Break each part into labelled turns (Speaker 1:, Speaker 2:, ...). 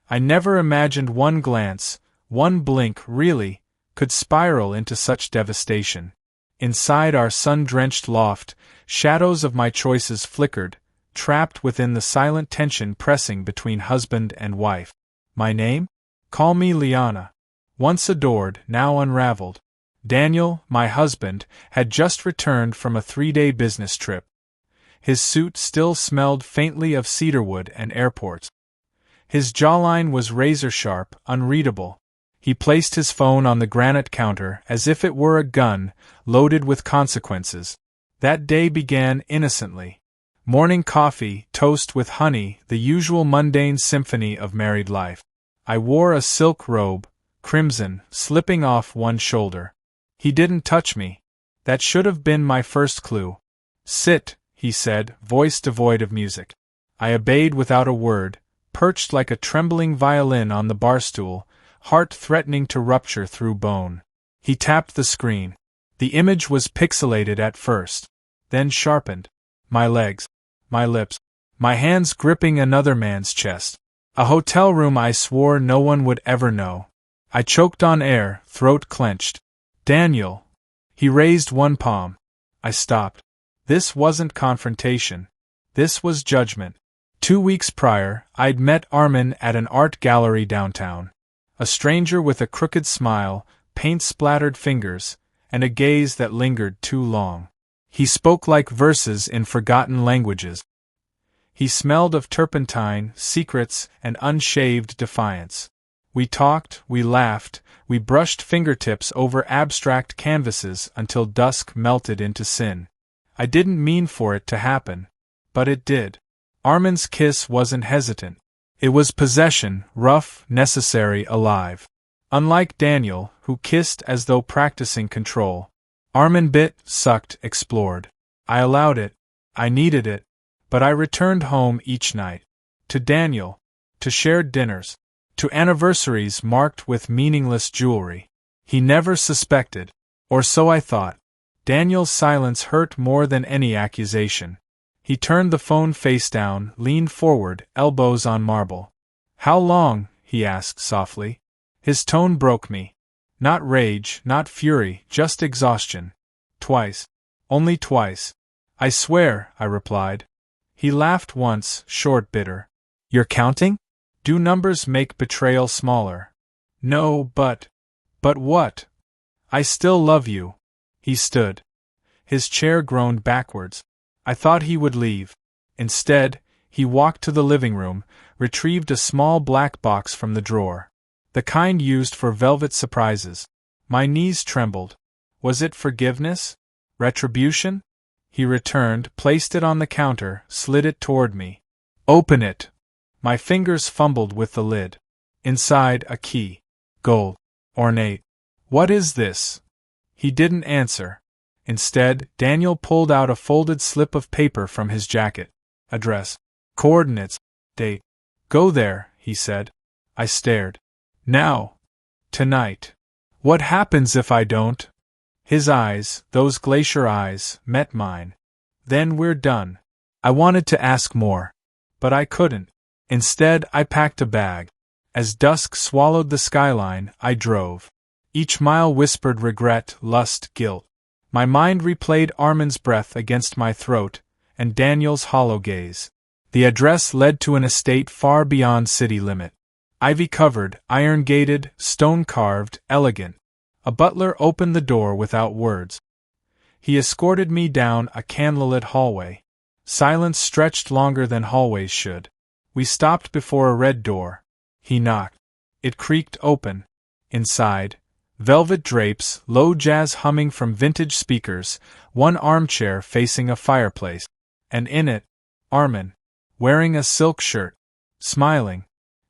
Speaker 1: I never imagined one glance, one blink really, could spiral into such devastation. Inside our sun-drenched loft, shadows of my choices flickered, trapped within the silent tension pressing between husband and wife. My name? Call me Liana. Once adored, now unraveled. Daniel, my husband, had just returned from a 3-day business trip. His suit still smelled faintly of cedarwood and airports. His jawline was razor-sharp, unreadable. He placed his phone on the granite counter as if it were a gun, loaded with consequences. That day began innocently. Morning coffee, toast with honey, the usual mundane symphony of married life. I wore a silk robe, crimson, slipping off one shoulder. He didn't touch me. That should have been my first clue. Sit, he said, voice devoid of music. I obeyed without a word, perched like a trembling violin on the barstool, heart threatening to rupture through bone. He tapped the screen. The image was pixelated at first, then sharpened. My legs, my lips, my hands gripping another man's chest. A hotel room I swore no one would ever know. I choked on air, throat clenched. Daniel. He raised one palm. I stopped. This wasn't confrontation. This was judgment. 2 weeks prior, I'd met Armin at an art gallery downtown. A stranger with a crooked smile, paint-splattered fingers, and a gaze that lingered too long. He spoke like verses in forgotten languages. He smelled of turpentine, secrets, and unshaved defiance. We talked, we laughed, we brushed fingertips over abstract canvases until dusk melted into sin. I didn't mean for it to happen, but it did. Armin's kiss wasn't hesitant. It was possession, rough, necessary, alive. Unlike Daniel, who kissed as though practicing control, Armin bit, sucked, explored. I allowed it. I needed it. But I returned home each night. To Daniel. To shared dinners. To anniversaries marked with meaningless jewelry. He never suspected. Or so I thought. Daniel's silence hurt more than any accusation. He turned the phone face down, leaned forward, elbows on marble. How long? He asked softly. His tone broke me. Not rage, not fury, just exhaustion. Twice. Only twice. I swear, I replied. He laughed once, short, bitter. You're counting? Do numbers make betrayal smaller? No, but what? I still love you. He stood. His chair groaned backwards. I thought he would leave. Instead, he walked to the living room, retrieved a small black box from the drawer. The kind used for velvet surprises. My knees trembled. Was it forgiveness? Retribution? He returned, placed it on the counter, slid it toward me. Open it! My fingers fumbled with the lid. Inside, a key. Gold. Ornate. What is this? He didn't answer. Instead, Daniel pulled out a folded slip of paper from his jacket. Address. Coordinates. Date. Go there, he said. I stared. Now. Tonight. What happens if I don't? His eyes, those glacier eyes, met mine. Then we're done. I wanted to ask more. But I couldn't. Instead, I packed a bag. As dusk swallowed the skyline, I drove. Each mile whispered regret, lust, guilt. My mind replayed Armin's breath against my throat, and Daniel's hollow gaze. The address led to an estate far beyond city limit. Ivy-covered, iron-gated, stone-carved, elegant. A butler opened the door without words. He escorted me down a candlelit hallway. Silence stretched longer than hallways should. We stopped before a red door. He knocked. It creaked open. Inside, velvet drapes, low jazz humming from vintage speakers, one armchair facing a fireplace. And in it, Armin, wearing a silk shirt, smiling.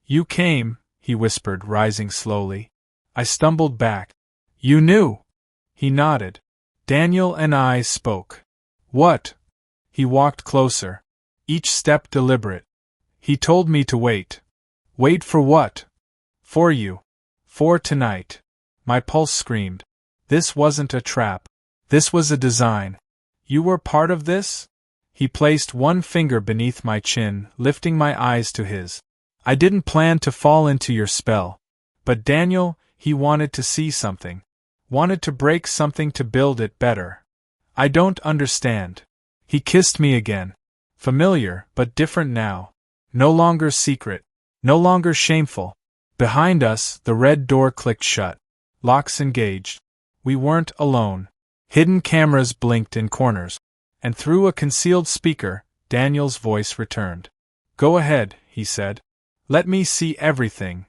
Speaker 1: You came, he whispered, rising slowly. I stumbled back. You knew? He nodded. Daniel and I spoke. What? He walked closer. Each step deliberate. He told me to wait. Wait for what? For you. For tonight. My pulse screamed. This wasn't a trap. This was a design. You were part of this? He placed one finger beneath my chin, lifting my eyes to his. I didn't plan to fall into your spell. But Daniel, he wanted to see something. Wanted to break something to build it better. I don't understand. He kissed me again. Familiar, but different now. No longer secret. No longer shameful. Behind us, the red door clicked shut. Locks engaged. We weren't alone. Hidden cameras blinked in corners. And through a concealed speaker, Daniel's voice returned. Go ahead, he said. Let me see everything.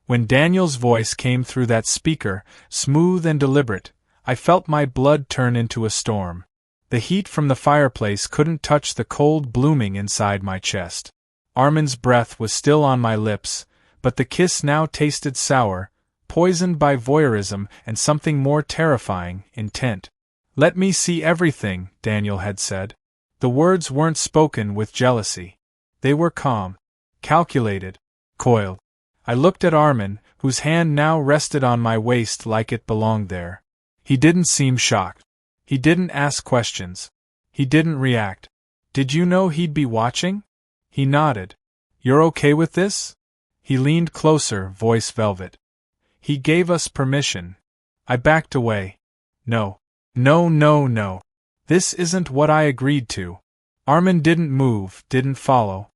Speaker 1: When Daniel's voice came through that speaker, smooth and deliberate, I felt my blood turn into a storm. The heat from the fireplace couldn't touch the cold blooming inside my chest. Armin's breath was still on my lips, but the kiss now tasted sour, poisoned by voyeurism and something more terrifying, intent. Let me see everything, Daniel had said. The words weren't spoken with jealousy. They were calm, calculated, coiled. I looked at Armin, whose hand now rested on my waist like it belonged there. He didn't seem shocked. He didn't ask questions. He didn't react. Did you know he'd be watching? He nodded. You're okay with this? He leaned closer, voice velvet. He gave us permission. I backed away. No. No. This isn't what I agreed to. Armin didn't move, didn't follow.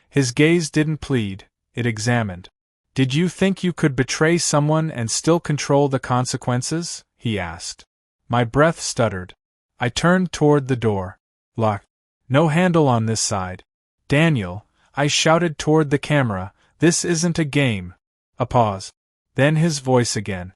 Speaker 1: His gaze didn't plead, it examined. Did you think you could betray someone and still control the consequences? He asked. My breath stuttered. I turned toward the door. Locked. No handle on this side. Daniel, I shouted toward the camera, this isn't a game. A pause. Then his voice again.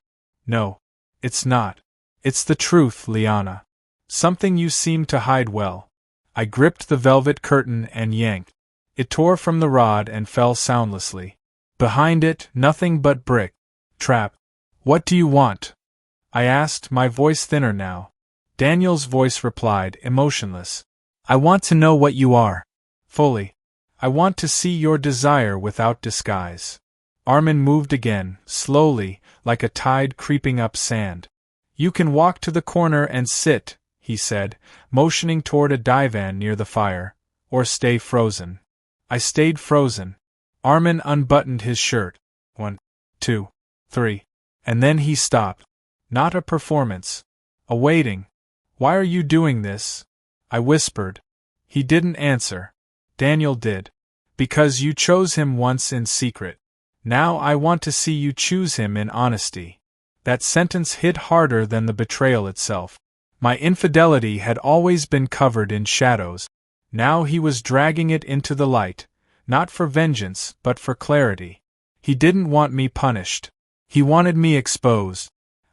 Speaker 1: No. It's not. It's the truth, Liana. Something you seem to hide well. I gripped the velvet curtain and yanked. It tore from the rod and fell soundlessly. Behind it, nothing but brick. Trap. What do you want? I asked, my voice thinner now. Daniel's voice replied, emotionless. I want to know what you are. Fully. I want to see your desire without disguise. Armin moved again, slowly, like a tide creeping up sand. You can walk to the corner and sit, he said, motioning toward a divan near the fire, or stay frozen. I stayed frozen. Armin unbuttoned his shirt. 1, 2, 3. And then he stopped. Not a performance. A waiting. Why are you doing this? I whispered. He didn't answer. Daniel did. Because you chose him once in secret. Now I want to see you choose him in honesty. That sentence hit harder than the betrayal itself. My infidelity had always been covered in shadows. Now he was dragging it into the light. Not for vengeance, but for clarity. He didn't want me punished. He wanted me exposed.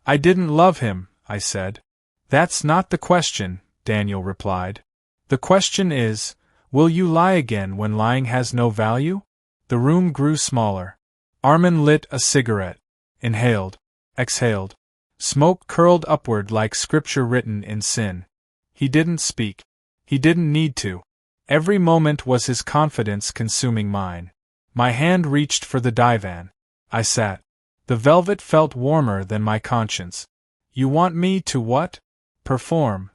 Speaker 1: I didn't love him, I said. That's not the question, Daniel replied. The question is, will you lie again when lying has no value? The room grew smaller. Armin lit a cigarette. Inhaled. Exhaled. Smoke curled upward like scripture written in sin. He didn't speak. He didn't need to. Every moment was his confidence consuming mine. My hand reached for the divan. I sat. The velvet felt warmer than my conscience. You want me to what? Perform.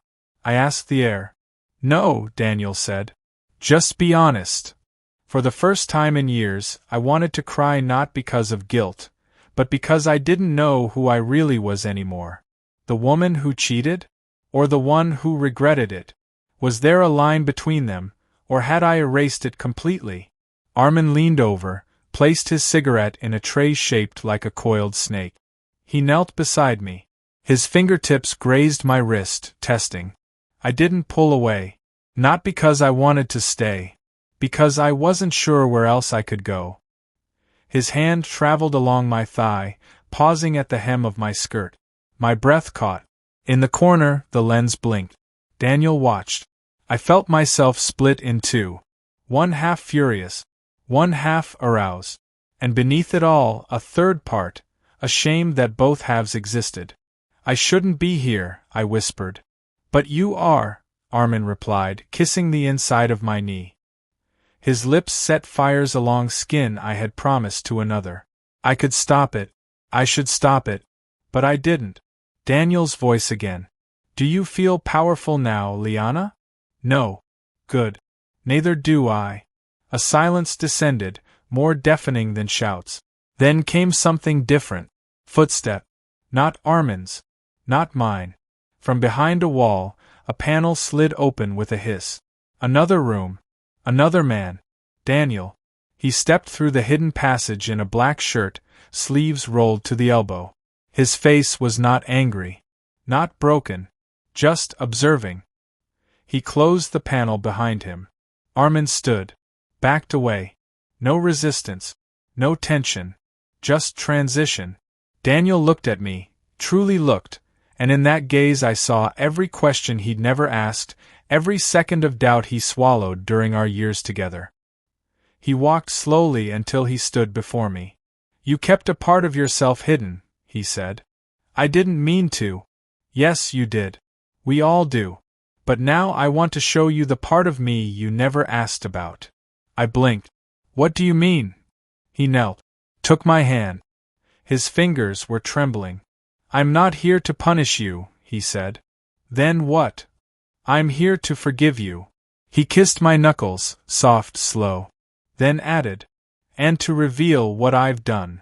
Speaker 1: I asked the air. No, Daniel said. Just be honest. For the first time in years, I wanted to cry not because of guilt, but because I didn't know who I really was anymore. The woman who cheated? Or the one who regretted it? Was there a line between them, or had I erased it completely? Armin leaned over, placed his cigarette in a tray shaped like a coiled snake. He knelt beside me. His fingertips grazed my wrist, testing. I didn't pull away. Not because I wanted to stay. Because I wasn't sure where else I could go. His hand traveled along my thigh, pausing at the hem of my skirt. My breath caught. In the corner, the lens blinked. Daniel watched. I felt myself split in two. One half furious. One half aroused. And beneath it all, a third part, ashamed that both halves existed. I shouldn't be here, I whispered. But you are, Armin replied, kissing the inside of my knee. His lips set fires along skin I had promised to another. I could stop it. I should stop it. But I didn't. Daniel's voice again. Do you feel powerful now, Liana? No. Good. Neither do I. A silence descended, more deafening than shouts. Then came something different. Footstep. Not Armin's. Not mine. From behind a wall, a panel slid open with a hiss. Another room. Another man. Daniel. He stepped through the hidden passage in a black shirt, sleeves rolled to the elbow. His face was not angry. Not broken. Just observing. He closed the panel behind him. Armin stood. Backed away. No resistance. No tension. Just transition. Daniel looked at me, truly looked, and in that gaze I saw every question he'd never asked, every second of doubt he swallowed during our years together. He walked slowly until he stood before me. "You kept a part of yourself hidden," he said. "I didn't mean to." "Yes, you did. We all do. But now I want to show you the part of me you never asked about." I blinked. "What do you mean?" He knelt. Took my hand. His fingers were trembling. "I'm not here to punish you," he said. "Then what?" "I'm here to forgive you." He kissed my knuckles, soft, slow. Then added, "And to reveal what I've done."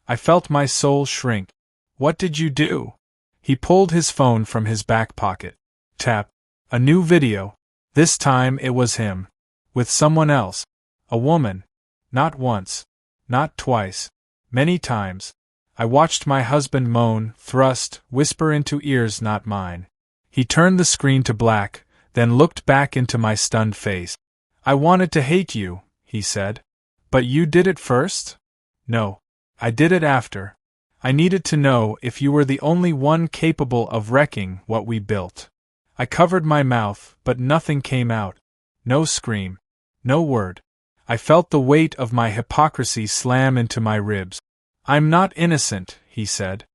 Speaker 1: I felt my soul shrink. "What did you do?" He pulled his phone from his back pocket. Tap. A new video. This time it was him. With someone else. A woman. Not once. Not twice. Many times. I watched my husband moan, thrust, whisper into ears not mine. He turned the screen to black, then looked back into my stunned face. "I wanted to hate you," he said. "But you did it first?" "No. I did it after. I needed to know if you were the only one capable of wrecking what we built." I covered my mouth, but nothing came out. No scream. No word. I felt the weight of my hypocrisy slam into my ribs. "I'm not innocent," he said.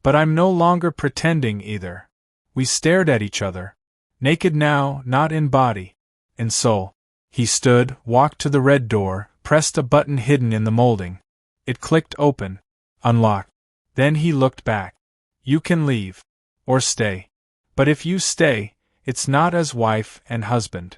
Speaker 1: "But I'm no longer pretending either." We stared at each other. Naked now, not in body. In soul. He stood, walked to the red door, pressed a button hidden in the molding. It clicked open. Unlocked. Then he looked back. "You can leave. Or stay. But if you stay, it's not as wife and husband."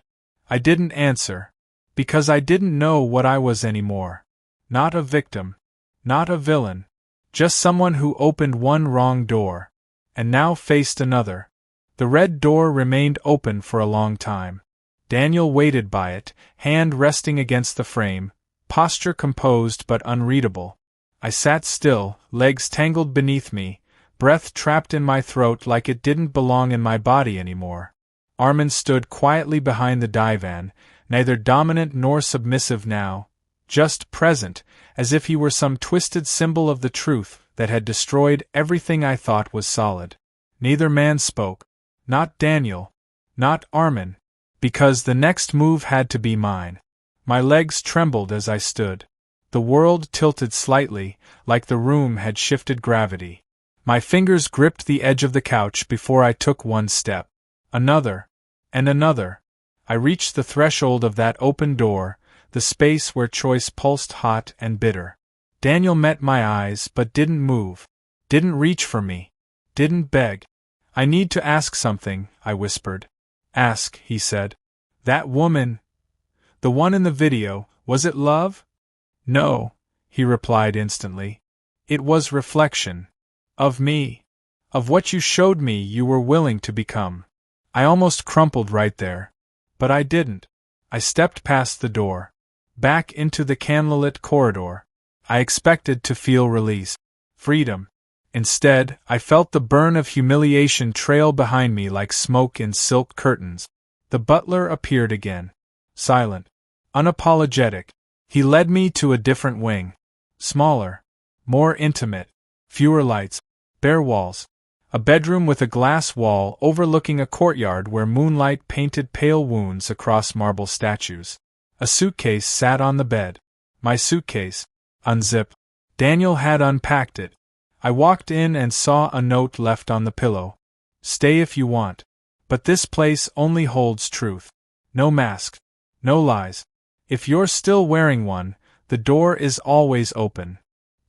Speaker 1: I didn't answer. Because I didn't know what I was anymore. Not a victim. Not a villain. Just someone who opened one wrong door. And now faced another. The red door remained open for a long time. Daniel waited by it, hand resting against the frame, posture composed but unreadable. I sat still, legs tangled beneath me, breath trapped in my throat like it didn't belong in my body anymore. Armin stood quietly behind the divan, neither dominant nor submissive now, just present, as if he were some twisted symbol of the truth that had destroyed everything I thought was solid. Neither man spoke. Not Daniel. Not Armin. Because the next move had to be mine. My legs trembled as I stood. The world tilted slightly, like the room had shifted gravity. My fingers gripped the edge of the couch before I took one step. Another. And another. I reached the threshold of that open door, the space where choice pulsed hot and bitter. Daniel met my eyes but didn't move. Didn't reach for me. Didn't beg. "I need to ask something," I whispered. "Ask," he said. "That woman, the one in the video, was it love?" "No," he replied instantly. "It was reflection. Of me. Of what you showed me you were willing to become." I almost crumpled right there. But I didn't. I stepped past the door. Back into the candlelit corridor. I expected to feel release. Freedom. Instead, I felt the burn of humiliation trail behind me like smoke in silk curtains. The butler appeared again. Silent. Unapologetic. He led me to a different wing. Smaller. More intimate. Fewer lights. Bare walls. A bedroom with a glass wall overlooking a courtyard where moonlight painted pale wounds across marble statues. A suitcase sat on the bed. My suitcase. Unzipped. Daniel had unpacked it. I walked in and saw a note left on the pillow. "Stay if you want. But this place only holds truth. No masks. No lies. If you're still wearing one, the door is always open.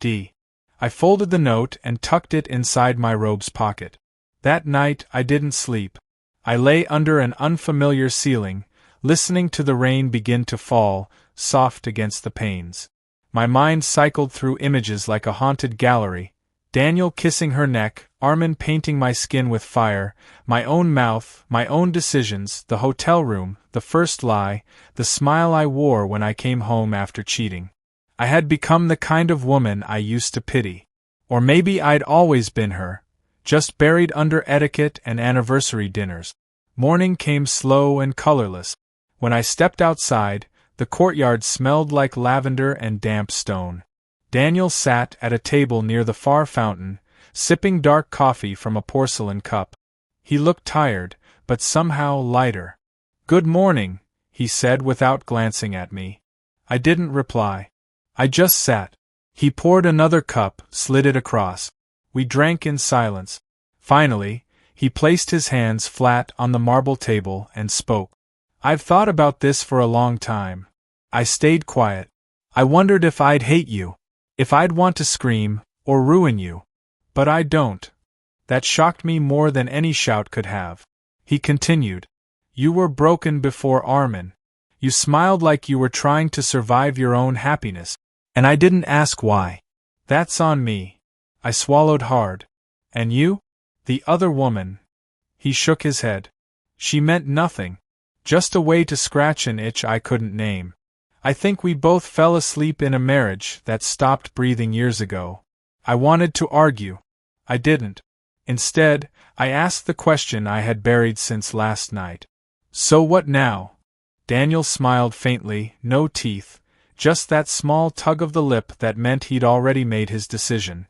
Speaker 1: D." I folded the note and tucked it inside my robe's pocket. That night I didn't sleep. I lay under an unfamiliar ceiling, listening to the rain begin to fall, soft against the panes. My mind cycled through images like a haunted gallery. Daniel kissing her neck, Armin painting my skin with fire, my own mouth, my own decisions, the hotel room, the first lie, the smile I wore when I came home after cheating. I had become the kind of woman I used to pity. Or maybe I'd always been her, just buried under etiquette and anniversary dinners. Morning came slow and colorless. When I stepped outside, the courtyard smelled like lavender and damp stone. Daniel sat at a table near the far fountain, sipping dark coffee from a porcelain cup. He looked tired, but somehow lighter. "Good morning," he said without glancing at me. I didn't reply. I just sat. He poured another cup, slid it across. We drank in silence. Finally, he placed his hands flat on the marble table and spoke. "I've thought about this for a long time." I stayed quiet. I wondered if I'd hate you. If I'd want to scream, or ruin you. But I don't. That shocked me more than any shout could have. He continued. "You were broken before Armin. You smiled like you were trying to survive your own happiness. And I didn't ask why. That's on me." I swallowed hard. "And you? The other woman?" He shook his head. "She meant nothing. Just a way to scratch an itch I couldn't name. I think we both fell asleep in a marriage that stopped breathing years ago." I wanted to argue. I didn't. Instead, I asked the question I had buried since last night. "So what now?" Daniel smiled faintly, no teeth, just that small tug of the lip that meant he'd already made his decision.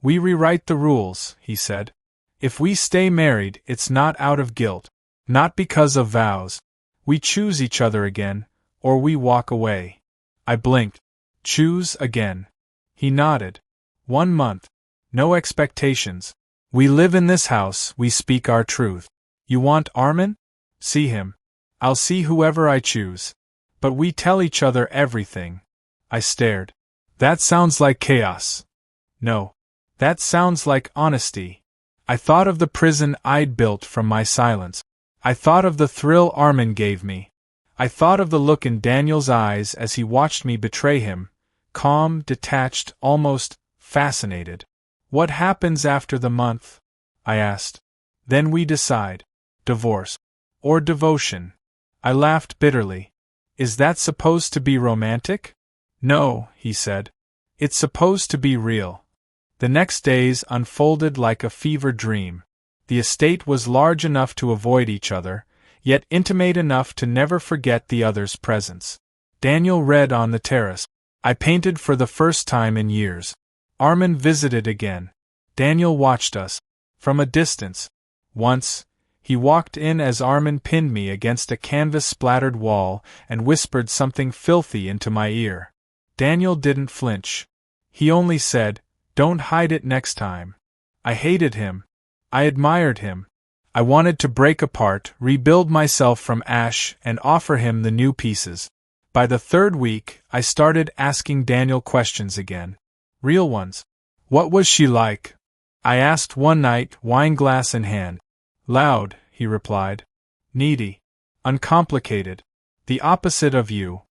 Speaker 1: "We rewrite the rules," he said. "If we stay married, it's not out of guilt. Not because of vows. We choose each other again, or we walk away." I blinked. "Choose again." He nodded. 1 month. No expectations. We live in this house, we speak our truth. You want Armin? See him. I'll see whoever I choose. But we tell each other everything. I stared. That sounds like chaos. No. That sounds like honesty. I thought of the prison I'd built from my silence. I thought of the thrill Armin gave me. I thought of the look in Daniel's eyes as he watched me betray him, calm, detached, almost fascinated. "What happens after the month?" I asked. "Then we decide. Divorce. Or devotion." I laughed bitterly. "Is that supposed to be romantic?" "No," he said. "It's supposed to be real." The next days unfolded like a fever dream. The estate was large enough to avoid each other, yet intimate enough to never forget the other's presence. Daniel read on the terrace. I painted for the first time in years. Armin visited again. Daniel watched us. From a distance. Once, he walked in as Armin pinned me against a canvas-splattered wall and whispered something filthy into my ear. Daniel didn't flinch. He only said, "Don't hide it next time." I hated him. I admired him. I wanted to break apart, rebuild myself from ash, and offer him the new pieces. By the 3rd week, I started asking Daniel questions again. Real ones. "What was she like?" I asked one night, wineglass in hand. "Loud," he replied. "Needy. Uncomplicated. The opposite of you."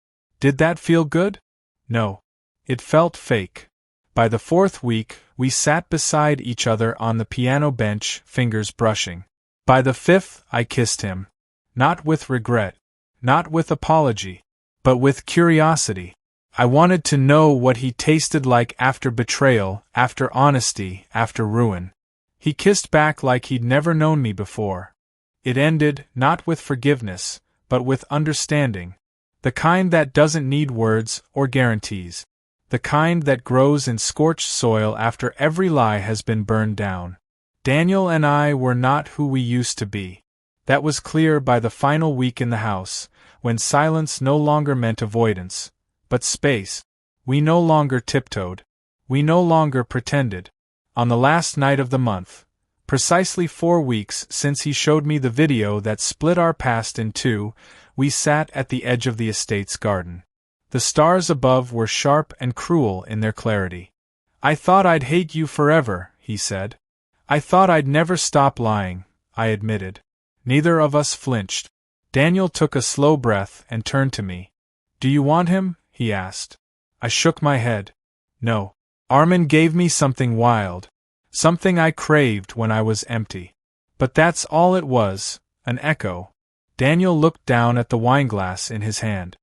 Speaker 1: Did that feel good? No. It felt fake. By the 4th week, we sat beside each other on the piano bench, fingers brushing. By the 5th, I kissed him. Not with regret. Not with apology. But with curiosity. I wanted to know what he tasted like after betrayal, after honesty, after ruin. He kissed back like he'd never known me before. It ended, not with forgiveness, but with understanding. The kind that doesn't need words or guarantees. The kind that grows in scorched soil after every lie has been burned down. Daniel and I were not who we used to be. That was clear by the final week in the house, when silence no longer meant avoidance, but space. We no longer tiptoed. We no longer pretended. On the last night of the month, precisely 4 weeks since he showed me the video that split our past in two, we sat at the edge of the estate's garden. The stars above were sharp and cruel in their clarity. "I thought I'd hate you forever," he said. "I thought I'd never stop lying," I admitted. Neither of us flinched. Daniel took a slow breath and turned to me. "Do you want him?" he asked. I shook my head. No. Armin gave me something wild. Something I craved when I was empty. But that's all it was, an echo. Daniel looked down at the wineglass in his hand.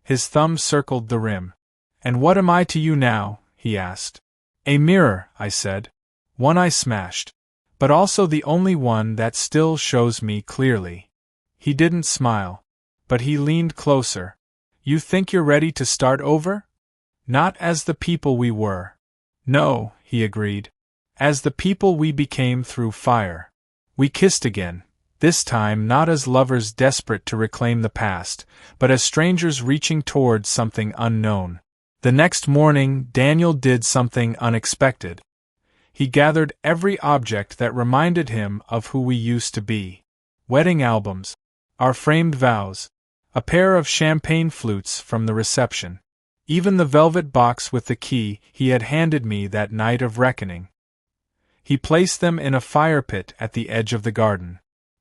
Speaker 1: His thumb circled the rim. And what am I to you now? He asked. A mirror, I said. One I smashed. But also the only one that still shows me clearly. He didn't smile. But he leaned closer. You think you're ready to start over? Not as the people we were. No, he agreed. As the people we became through fire. We kissed again, this time not as lovers desperate to reclaim the past, but as strangers reaching towards something unknown. The next morning, Daniel did something unexpected. He gathered every object that reminded him of who we used to be. Wedding albums, our framed vows, a pair of champagne flutes from the reception. Even the velvet box with the key he had handed me that night of reckoning. He placed them in a fire pit at the edge of the garden.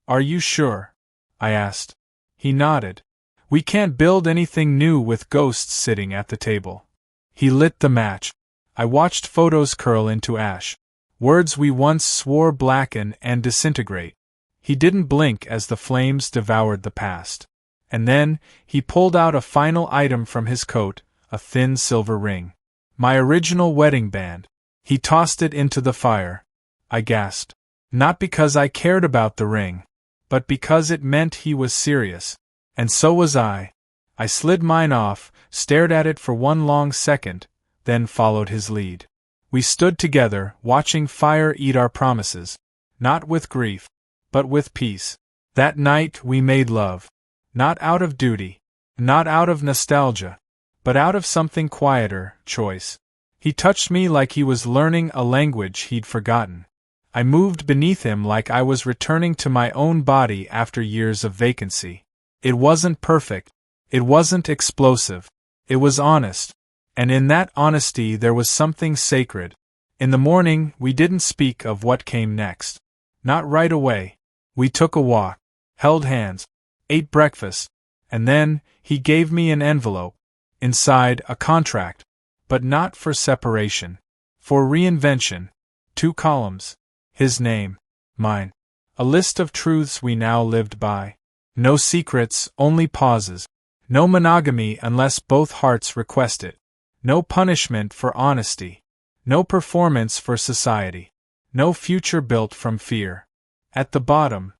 Speaker 1: Are you sure? I asked. He nodded. We can't build anything new with ghosts sitting at the table. He lit the match. I watched photos curl into ash. Words we once swore blacken and disintegrate. He didn't blink as the flames devoured the past. And then, he pulled out a final item from his coat, a thin silver ring. My original wedding band. He tossed it into the fire. I gasped. Not because I cared about the ring, but because it meant he was serious. And so was I. I slid mine off, stared at it for one long second, then followed his lead. We stood together, watching fire eat our promises. Not with grief, but with peace. That night we made love. Not out of duty, not out of nostalgia, but out of something quieter, choice. He touched me like he was learning a language he'd forgotten. I moved beneath him like I was returning to my own body after years of vacancy. It wasn't perfect. It wasn't explosive. It was honest. And in that honesty there was something sacred. In the morning, we didn't speak of what came next. Not right away. We took a walk, held hands, ate breakfast, and then, he gave me an envelope. Inside, a contract. But not for separation. For reinvention. 2 columns. His name. Mine. A list of truths we now lived by. No secrets, only pauses. No monogamy unless both hearts request it. No punishment for honesty. No performance for society. No future built from fear. At the bottom,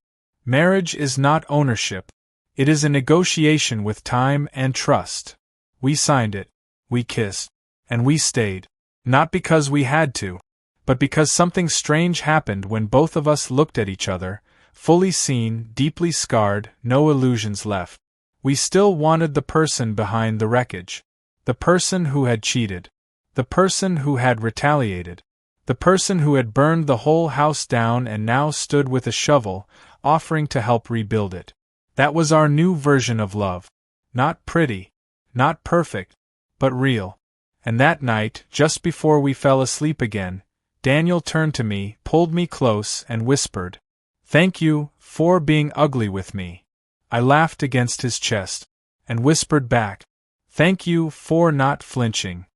Speaker 1: marriage is not ownership. It is a negotiation with time and trust. We signed it. We kissed. And we stayed. Not because we had to, but because something strange happened when both of us looked at each other, fully seen, deeply scarred, no illusions left. We still wanted the person behind the wreckage. The person who had cheated. The person who had retaliated. The person who had burned the whole house down and now stood with a shovel, offering to help rebuild it. That was our new version of love. Not pretty. Not perfect. But real. And that night, just before we fell asleep again, Daniel turned to me, pulled me close, and whispered, "Thank you for being ugly with me." I laughed against his chest, and whispered back, "Thank you for not flinching."